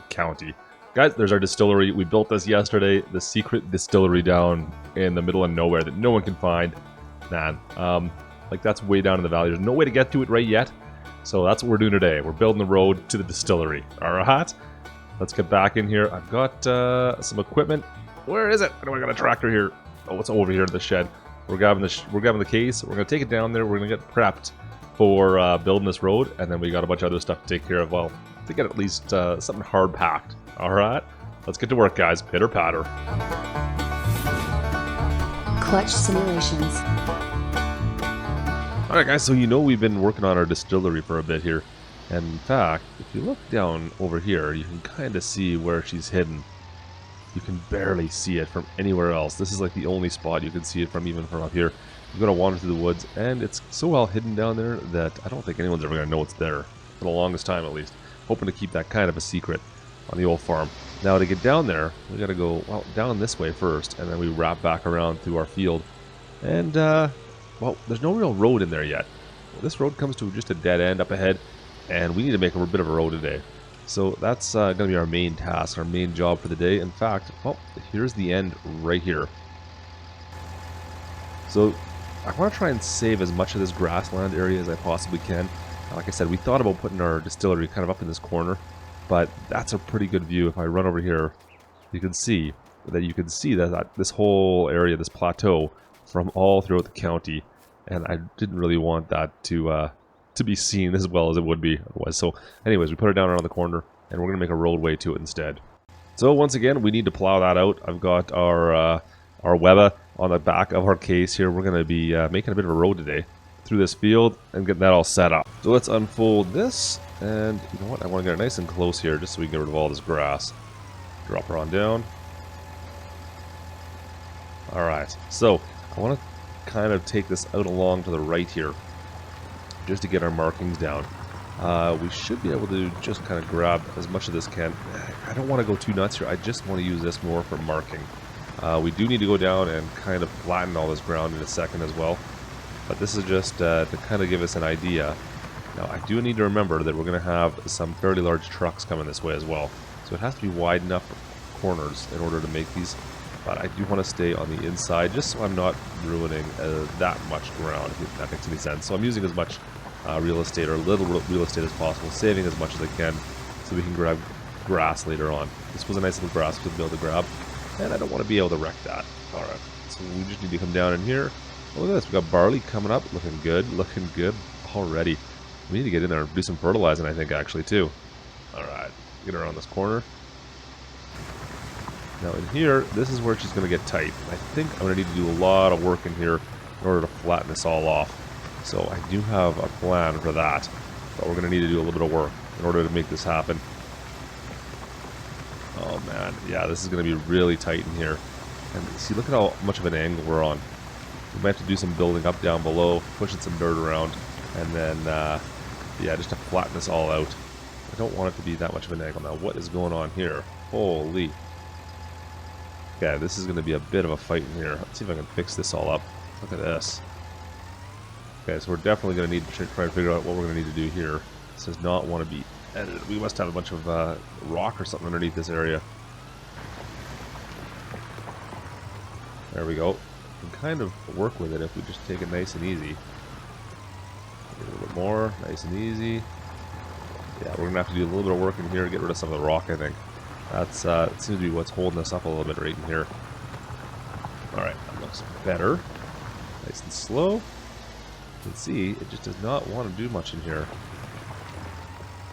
County. Guys, there's our distillery. We built this yesterday. The secret distillery down in the middle of nowhere that no one can find. Man, like that's way down in the valley. There's no way to get to it right yet. So that's what we're doing today. We're building the road to the distillery. Alright, let's get back in here. I've got some equipment. Where is it? I know I got a tractor here. Oh, it's over here in the shed. We're grabbing the case. We're gonna take it down there. We're gonna get prepped for building this road, and then we got a bunch of other stuff to take care of. Well, to get at least something hard packed. Alright, let's get to work, guys. Pitter patter. Klutch simulations. Alright, guys, so you know we've been working on our distillery for a bit here. And in fact, if you look down over here, you can kind of see where she's hidden. You can barely see it from anywhere else. This is like the only spot you can see it from, even from up here. You're going to wander through the woods, and it's so well hidden down there that I don't think anyone's ever going to know it's there. For the longest time, at least. Hoping to keep that kind of a secret on the old farm. Now, to get down there, we got to go, well, down this way first, and then we wrap back around through our field. And, well, there's no real road in there yet. This road comes to just a dead end up ahead, and we need to make a bit of a road today. So that's going to be our main task, our main job for the day. In fact, well, here's the end right here. So I want to try and save as much of this grassland area as I possibly can. Like I said, we thought about putting our distillery kind of up in this corner, but that's a pretty good view. If I run over here, you can see that this whole area, this plateau, from all throughout the county, and I didn't really want that to be seen as well as it would be otherwise. So anyways, we put it down around the corner, and we're going to make a roadway to it instead. So once again, we need to plow that out. I've got our Weba on the back of our case here. We're going to be making a bit of a road today through this field and getting that all set up. So let's unfold this, and you know what? I want to get it nice and close here just so we can get rid of all this grass. Drop her on down. Alright, so I want to kind of take this out along to the right here just to get our markings down. We should be able to just kind of grab as much of this can. I don't want to go too nuts here. I just want to use this more for marking. We do need to go down and kind of flatten all this ground in a second as well. But this is just to kind of give us an idea. Now, I do need to remember that we're going to have some fairly large trucks coming this way as well. So it has to be wide enough corners in order to make these. But I do want to stay on the inside just so I'm not ruining that much ground, if that makes any sense. So I'm using as much real estate or little real estate as possible, saving as much as I can so we can grab grass later on. This was a nice little grass to be able to grab, and I don't want to be able to wreck that. Alright, so we just need to come down in here. Look at this, we got barley coming up, looking good already. We need to get in there and do some fertilizing, I think, actually, too. Alright, get around this corner. Now in here, this is where she's going to get tight. I think I'm going to need to do a lot of work in here in order to flatten this all off. So I do have a plan for that, but we're going to need to do a little bit of work in order to make this happen. Oh man, yeah, this is going to be really tight in here. And see, look at how much of an angle we're on. We might have to do some building up down below, pushing some dirt around, and then, yeah, just to flatten this all out. I don't want it to be that much of an angle. Now, what is going on here? Holy. Okay, this is going to be a bit of a fight in here. Let's see if I can fix this all up. Look at this. Okay, so we're definitely going to need to try to figure out what we're going to need to do here. This does not want to be edited. We must have a bunch of rock or something underneath this area. There we go. We can kind of work with it if we just take it nice and easy. A little bit more, nice and easy. Yeah, we're going to have to do a little bit of work in here to get rid of some of the rock, I think. That's it seems to be what's holding us up a little bit right in here. Alright, that looks better. Nice and slow. You can see, it just does not want to do much in here.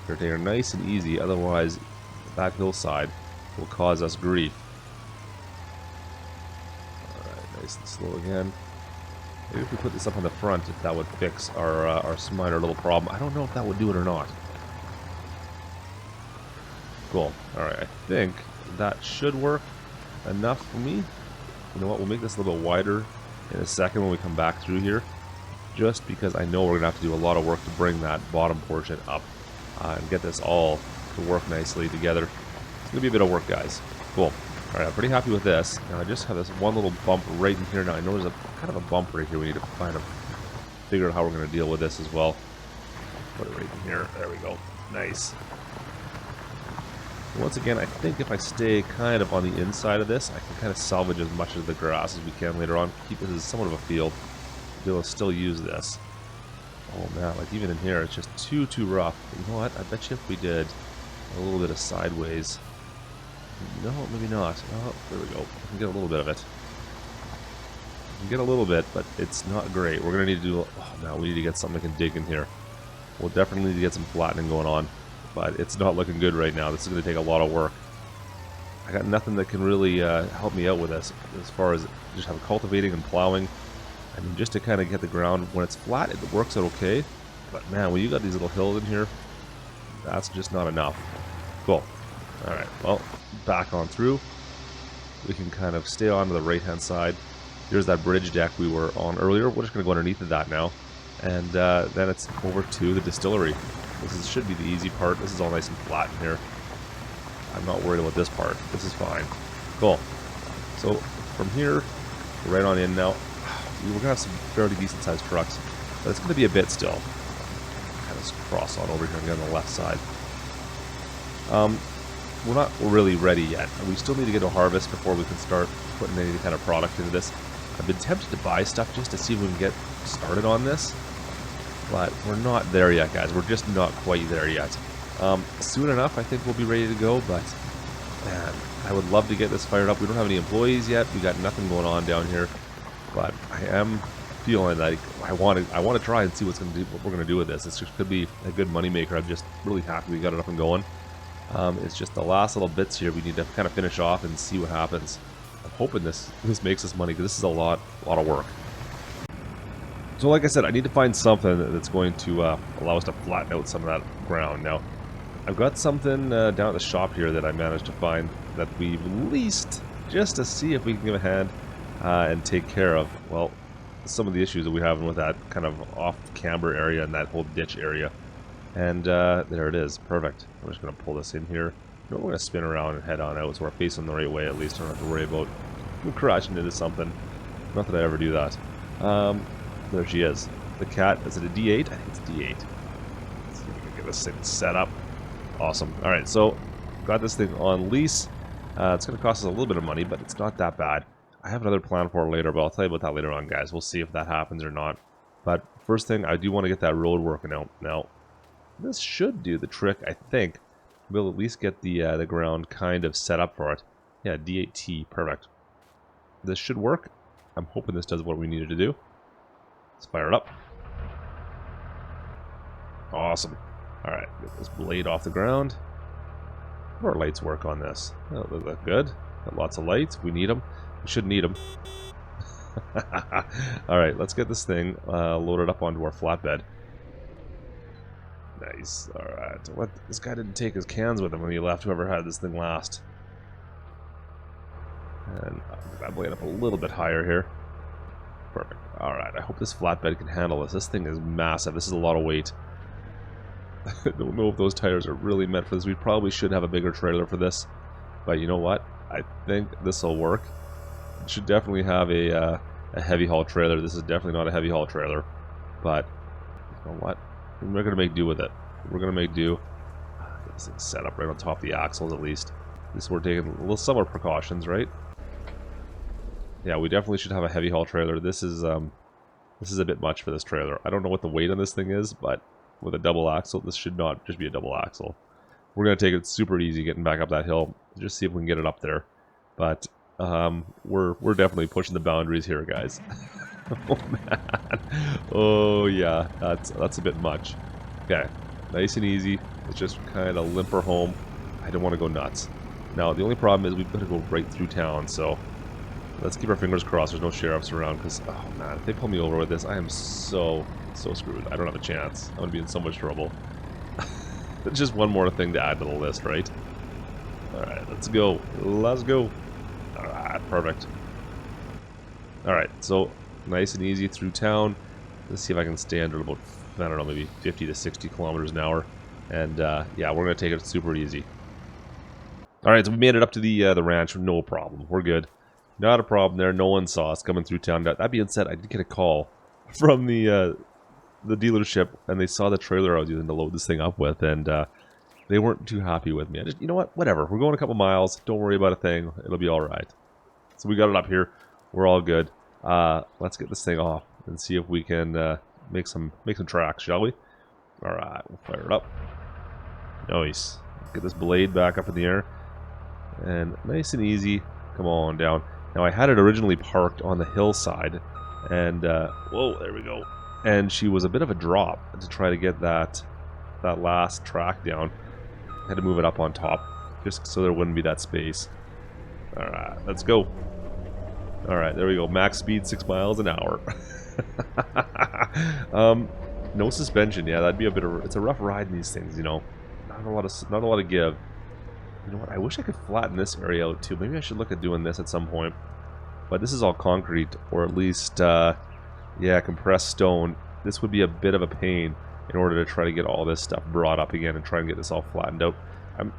We're taking it nice and easy, otherwise that hillside will cause us grief. Alright, nice and slow again. Maybe if we put this up on the front, if that would fix our minor little problem. I don't know if that would do it or not. Cool. Alright, I think that should work enough for me. You know what, we'll make this a little bit wider in a second when we come back through here. Just because I know we're going to have to do a lot of work to bring that bottom portion up. And get this all to work nicely together. It's going to be a bit of work, guys. Cool. Alright, I'm pretty happy with this. Now I just have this one little bump right in here. Now I know there's a kind of a bump right here. We need to kind of figure out how we're going to deal with this as well. Put it right in here. There we go. Nice. Once again, I think if I stay kind of on the inside of this, I can kind of salvage as much of the grass as we can later on. Keep this as somewhat of a field. Be able to still use this. Oh man, like even in here, it's just too rough. But you know what? I bet you if we did a little bit of sideways. No, maybe not. Oh, there we go. I can get a little bit of it. I can get a little bit, but it's not great. We're going to need to do... Oh man, we need to get something that can dig in here. We'll definitely need to get some flattening going on. But it's not looking good right now. This is going to take a lot of work. I got nothing that can really help me out with this as far as just have cultivating and plowing. I mean, just to kind of get the ground when it's flat, it works out okay. But man, when you got these little hills in here, that's just not enough. Cool. Alright, well, back on through. We can kind of stay on to the right-hand side. Here's that bridge deck we were on earlier. We're just going to go underneath of that now. And then it's over to the distillery. Should be the easy part. This is all nice and flat in here. I'm not worried about this part. This is fine. Cool. So from here, right on in now. We're going to have some fairly decent sized trucks, but it's going to be a bit still. Kind of cross on over here and get on the left side. We're not really ready yet. We still need to get to harvest before we can start putting any kind of product into this. I've been tempted to buy stuff just to see if we can get started on this. But we're not there yet, guys. We're just not quite there yet. Soon enough, I think we'll be ready to go, but man, I would love to get this fired up. We don't have any employees yet. We got nothing going on down here, but I am feeling like I want to try and see what we're gonna do with this. This just could be a good money maker. I'm just really happy we got it up and going. It's just the last little bits here we need to kind of finish off and see what happens. I'm hoping this makes us money because this is a lot of work. So like I said, I need to find something that's going to allow us to flatten out some of that ground. Now, I've got something down at the shop here that I managed to find that we've leased just to see if we can give a hand and take care of, well, some of the issues that we're having with that kind of off-camber area and that whole ditch area. And there it is. Perfect. I'm just going to pull this in here. We're going to spin around and head on out so we're facing the right way at least. I don't have to worry about crashing into something. Not that I ever do that. There she is. The cat. Is it a D8? I think it's D8. Let's see if we can get this thing set up. Awesome. Alright, so got this thing on lease. It's going to cost us a little bit of money, but it's not that bad. I have another plan for it later, but I'll tell you about that later on, guys. We'll see if that happens or not. But first thing, I do want to get that road working out. Now, this should do the trick, I think. We'll at least get the ground kind of set up for it. Yeah, D8T. Perfect. This should work. I'm hoping this does what we needed to do. Let's fire it up. Awesome. Alright, get this blade off the ground. How do our lights work on this? Oh, they look good. Got lots of lights. We need them. We should need them. Alright, let's get this thing loaded up onto our flatbed. Nice. Alright. What? This guy didn't take his cans with him when he left, whoever had this thing last. And I'll get that blade up a little bit higher here. Perfect. Alright, I hope this flatbed can handle this. This thing is massive. This is a lot of weight. I don't know if those tires are really meant for this. We probably should have a bigger trailer for this. But you know what? I think this will work. It should definitely have a heavy haul trailer. This is definitely not a heavy haul trailer. But, you know what? We're going to make do with it. We're going to make do. Get this thing set up right on top of the axles at least. At least we're taking a little summer precautions, right? Yeah, we definitely should have a heavy haul trailer. This is a bit much for this trailer. I don't know what the weight on this thing is, but with a double axle, this should not just be a double axle. We're going to take it super easy getting back up that hill. Just see if we can get it up there. But we're definitely pushing the boundaries here, guys. Oh man. Oh yeah, that's a bit much. Okay, nice and easy. Let's just kind of limp her home. I don't want to go nuts. Now the only problem is we've got to go right through town, so let's keep our fingers crossed there's no sheriffs around, because oh man, if they pull me over with this, I am so screwed. I don't have a chance. I'm gonna be in so much trouble. Just one more thing to add to the list, right? Alright, let's go. Let's go. Alright, perfect. Alright, so nice and easy through town. Let's see if I can stay under about, I don't know, maybe 50 to 60 kilometers an hour. And yeah, we're going to take it super easy. Alright, so we made it up to the ranch. No problem. We're good. Not a problem there. No one saw us coming through town. That being said, I did get a call from the dealership, and they saw the trailer I was using to load this thing up with. And They weren't too happy with me. I just, you know what? Whatever. We're going a couple miles. Don't worry about a thing. It'll be all right. So we got it up here. We're all good. Let's get this thing off and see if we can make some tracks, shall we? All right, we'll fire it up. Nice. Get this blade back up in the air, and nice and easy. Come on down. Now I had it originally parked on the hillside, and whoa, there we go. And she was a bit of a drop to try to get that last track down. I had to move it up on top just so there wouldn't be that space. All right, let's go. All right, there we go. Max speed 6 miles an hour. No suspension. Yeah, that'd be a bit of. It's a rough ride in these things, you know. Not a lot of give. You know what? I wish I could flatten this area out too. Maybe I should look at doing this at some point. But this is all concrete, or at least, yeah, compressed stone. This would be a bit of a pain in order to try to get all this stuff brought up again and try and get this all flattened out.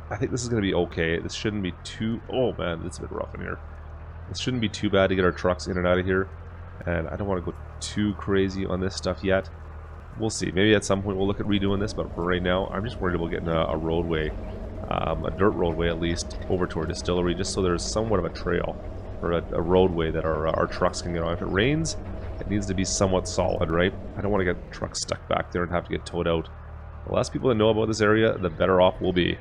I think this is going to be okay. This shouldn't be too... Oh, man, it's a bit rough in here. This shouldn't be too bad to get our trucks in and out of here. And I don't want to go too crazy on this stuff yet. We'll see. Maybe at some point we'll look at redoing this, but for right now, I'm just worried about getting a roadway, a dirt roadway at least, over to our distillery, just so there's somewhat of a trail, or a roadway that our trucks can get on. If it rains, it needs to be somewhat solid, right? I don't want to get trucks stuck back there and have to get towed out. The less people that know about this area, the better off we'll be.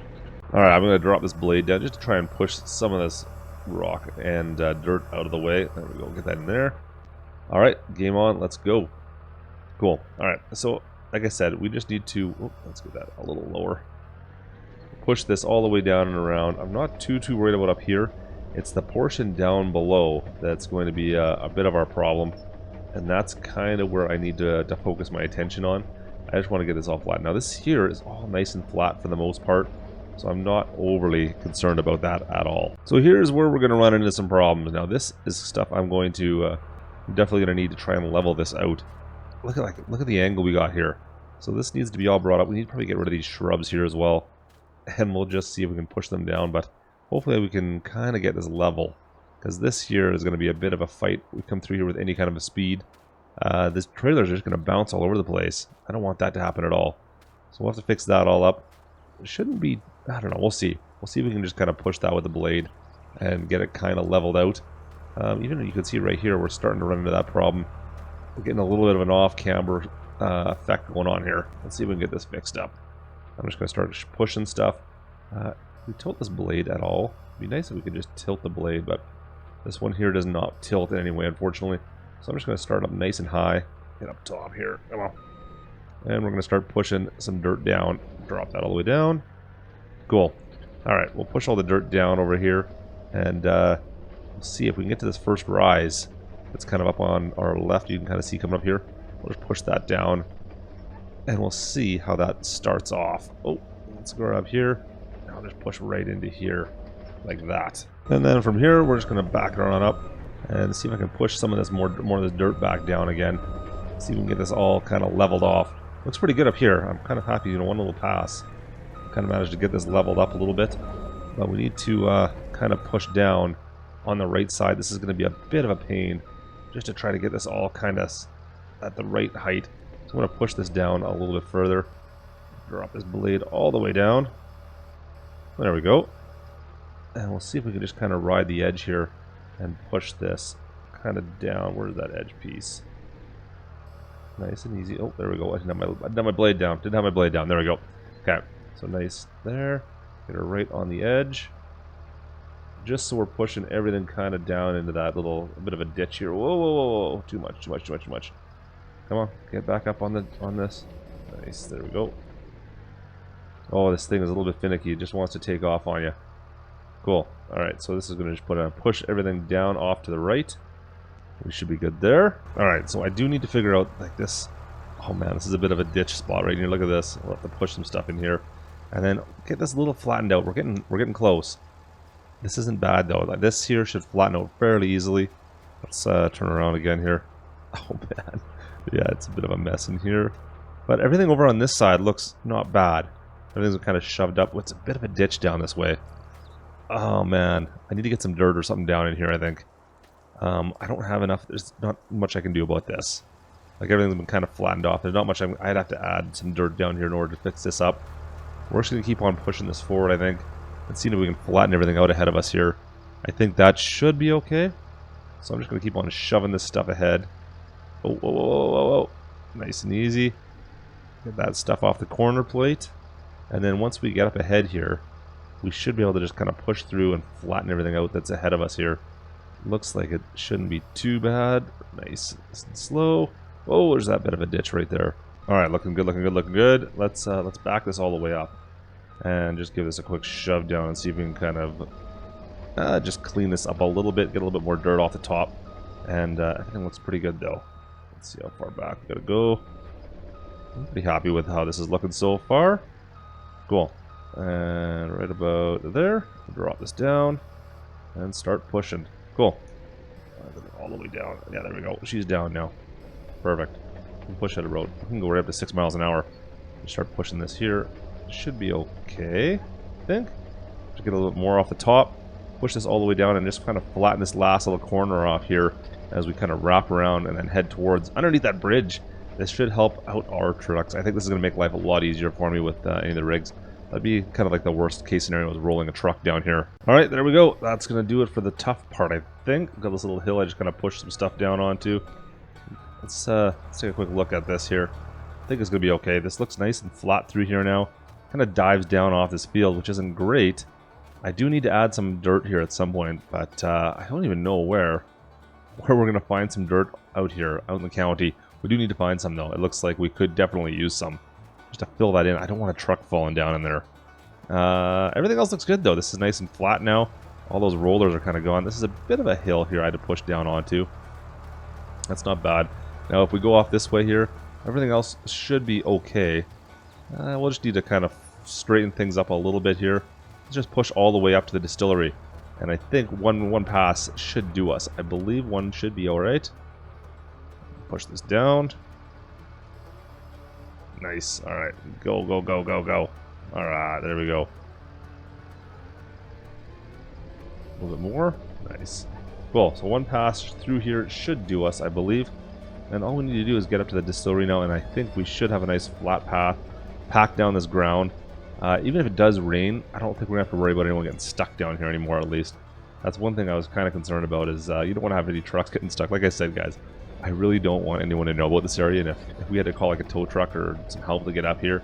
Alright, I'm going to drop this blade down just to try and push some of this rock and dirt out of the way. There we go, get that in there. Alright, game on, let's go. Cool. Alright, so like I said, we just need to... Oh, let's get that a little lower. Push this all the way down and around. I'm not too worried about up here. It's the portion down below that's going to be a bit of our problem. And that's kind of where I need to focus my attention on. I just want to get this all flat. Now this here is all nice and flat for the most part, so I'm not overly concerned about that at all. So here's where we're going to run into some problems. Now this is stuff I'm going to definitely going to need to try and level this out. Look at the angle we got here. So this needs to be all brought up. We need to probably get rid of these shrubs here as well, and we'll just see if we can push them down. But hopefully we can kind of get this level, because this here is going to be a bit of a fight. We come through here with any kind of a speed. This trailer is just going to bounce all over the place. I don't want that to happen at all. So we'll have to fix that all up. It shouldn't be, I don't know, we'll see. We'll see if we can just kind of push that with the blade and get it kind of leveled out. Even you can see right here, we're starting to run into that problem. We're getting a little bit of an off-camber effect going on here. Let's see if we can get this fixed up. I'm just going to start pushing stuff. We tilt this blade at all. It'd be nice if we could just tilt the blade, but this one here does not tilt in any way, unfortunately. So I'm just going to start up nice and high. Get up top here. Come on. And we're going to start pushing some dirt down. Drop that all the way down. Cool. Alright, we'll push all the dirt down over here. And we'll see if we can get to this first rise. It's kind of up on our left. You can kind of see coming up here. We'll just push that down. And we'll see how that starts off. Oh, let's go up here. I'll just push right into here. Like that. And then from here, we're just going to back it on up. And see if I can push some of this more of this dirt back down again. See if we can get this all kind of leveled off. Looks pretty good up here. I'm kind of happy, you know, one little pass. Kind of managed to get this leveled up a little bit. But we need to kind of push down on the right side. This is going to be a bit of a pain just to try to get this all kind of at the right height. So I'm going to push this down a little bit further. Drop this blade all the way down. There we go. And we'll see if we can just kind of ride the edge here and push this kind of down. Where's that edge piece? Nice and easy. Oh, there we go. I didn't have my blade down. Didn't have my blade down. There we go. Okay. So nice there. Get her right on the edge. Just so we're pushing everything kind of down into that little bit of a ditch here. Whoa, whoa, whoa, whoa. Too much, too much, too much, too much. Come on. Get back up on this. Nice. There we go. Oh, this thing is a little bit finicky. It just wants to take off on you. Cool. Alright, so this is going to just push everything down off to the right. We should be good there. Alright, so I do need to figure out, like this... Oh man, this is a bit of a ditch spot right here. Look at this. We'll have to push some stuff in here. And then get this a little flattened out. We're getting close. This isn't bad though. Like this here should flatten out fairly easily. Let's turn around again here. Oh man. Yeah, it's a bit of a mess in here. But everything over on this side looks not bad. Everything's kind of shoved up. It's a bit of a ditch down this way. Oh man, I need to get some dirt or something down in here, I think. I don't have enough. There's not much I can do about this. Like everything's been kind of flattened off. There's not much. I'd have to add some dirt down here in order to fix this up. We're just going to keep on pushing this forward, I think, and seeing if we can flatten everything out ahead of us here. I think that should be okay. So I'm just going to keep on shoving this stuff ahead. Oh, whoa, whoa, whoa, whoa, whoa. Nice and easy. Get that stuff off the corner plate. And then once we get up ahead here, we should be able to just kind of push through and flatten everything out that's ahead of us here. Looks like it shouldn't be too bad. Nice and slow. Oh, there's that bit of a ditch right there. All right, looking good, looking good, looking good. Let's back this all the way up and just give this a quick shove down and see if we can kind of just clean this up a little bit, get a little bit more dirt off the top. And everything looks pretty good though. Let's see how far back we gotta go. I'm pretty happy with how this is looking so far. Cool. And right about there, drop this down and start pushing. Cool. All the way down. Yeah, there we go. She's down now. Perfect. We can push out a road. We can go right up to 6 miles an hour. Start pushing this here. Should be okay, I think. Just get a little bit more off the top. Push this all the way down and just kind of flatten this last little corner off here as we kind of wrap around and then head towards underneath that bridge. This should help out our trucks. I think this is going to make life a lot easier for me with any of the rigs. That'd be kind of like the worst case scenario, is rolling a truck down here. All right, there we go. That's going to do it for the tough part, I think. Got this little hill I just kind of pushed some stuff down onto. Let's take a quick look at this here. I think it's going to be okay. This looks nice and flat through here now. Kind of dives down off this field, which isn't great. I do need to add some dirt here at some point, but I don't even know where we're going to find some dirt out here, out in the county. We do need to find some, though. It looks like we could definitely use some. Just to fill that in. I don't want a truck falling down in there. Everything else looks good though. This is nice and flat now. All those rollers are kind of gone. This is a bit of a hill here I had to push down onto. That's not bad. Now if we go off this way here, everything else should be okay. We'll just need to kind of straighten things up a little bit here. Let's just push all the way up to the distillery. And I think one pass should do us. I believe one should be alright. Push this down. Nice. Alright. Go, go, go, go, go. Alright, there we go. A little bit more. Nice. Cool. So one pass through here should do us, I believe. And all we need to do is get up to the distillery now, and I think we should have a nice flat path. Pack down this ground. Even if it does rain, I don't think we're going to have to worry about anyone getting stuck down here anymore, at least. That's one thing I was kind of concerned about, is you don't want to have any trucks getting stuck. Like I said, guys, I really don't want anyone to know about this area, and if we had to call like a tow truck or some help to get up here,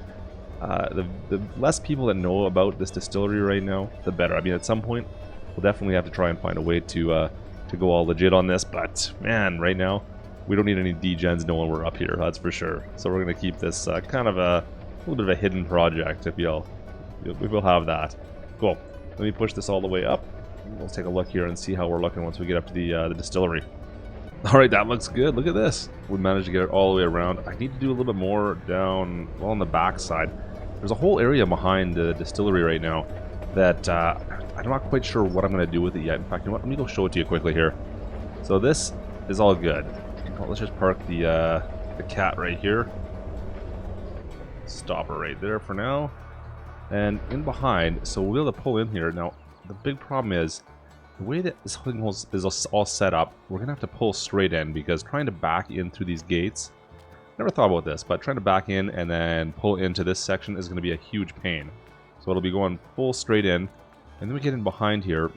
the less people that know about this distillery right now, the better. I mean, at some point, we'll definitely have to try and find a way to go all legit on this, but man, right now, we don't need any degens knowing we're up here, that's for sure. So we're going to keep this kind of a little bit of a hidden project, if we will have that. Cool. Let me push this all the way up. We'll take a look here and see how we're looking once we get up to the distillery. Alright, that looks good. Look at this. We managed to get it all the way around. I need to do a little bit more down, well, on the back side. There's a whole area behind the distillery right now that I'm not quite sure what I'm going to do with it yet. In fact, you know what? Let me go show it to you quickly here. So this is all good. Well, let's just park the cat right here. Stop her right there for now. And in behind, so we'll be able to pull in here. Now, the big problem is, the way that this thing is all set up, we're going to have to pull straight in, because trying to back in through these gates, never thought about this, but trying to back in and then pull into this section is going to be a huge pain. So it'll be going full straight in, and then we get in behind here,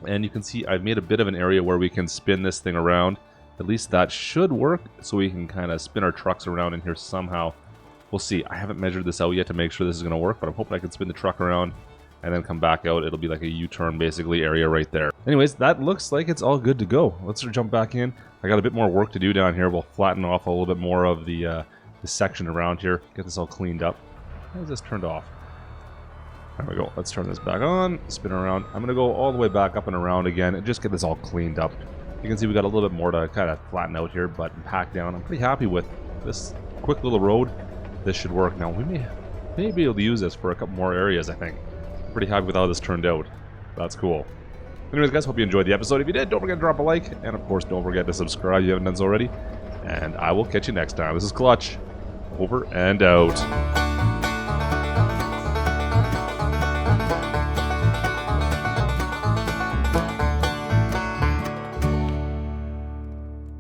and you can see I've made a bit of an area where we can spin this thing around. At least that should work, so we can kind of spin our trucks around in here somehow. We'll see. I haven't measured this out yet to make sure this is going to work, but I'm hoping I can spin the truck around and then come back out. It'll be like a U-turn basically area right there. Anyways, that looks like it's all good to go. Let's jump back in. I got a bit more work to do down here. We'll flatten off a little bit more of the section around here. Get this all cleaned up. How is this turned off? There we go. Let's turn this back on. Spin around. I'm going to go all the way back up and around again and just get this all cleaned up. You can see we got a little bit more to kind of flatten out here, but pack down. I'm pretty happy with this quick little road. This should work. Now, we may be able to use this for a couple more areas, I think. Pretty happy with how this turned out. That's cool. Anyways, guys, hope you enjoyed the episode. If you did, don't forget to drop a like, and of course, don't forget to subscribe if you haven't done so already. And I will catch you next time. This is Klutch. Over and out.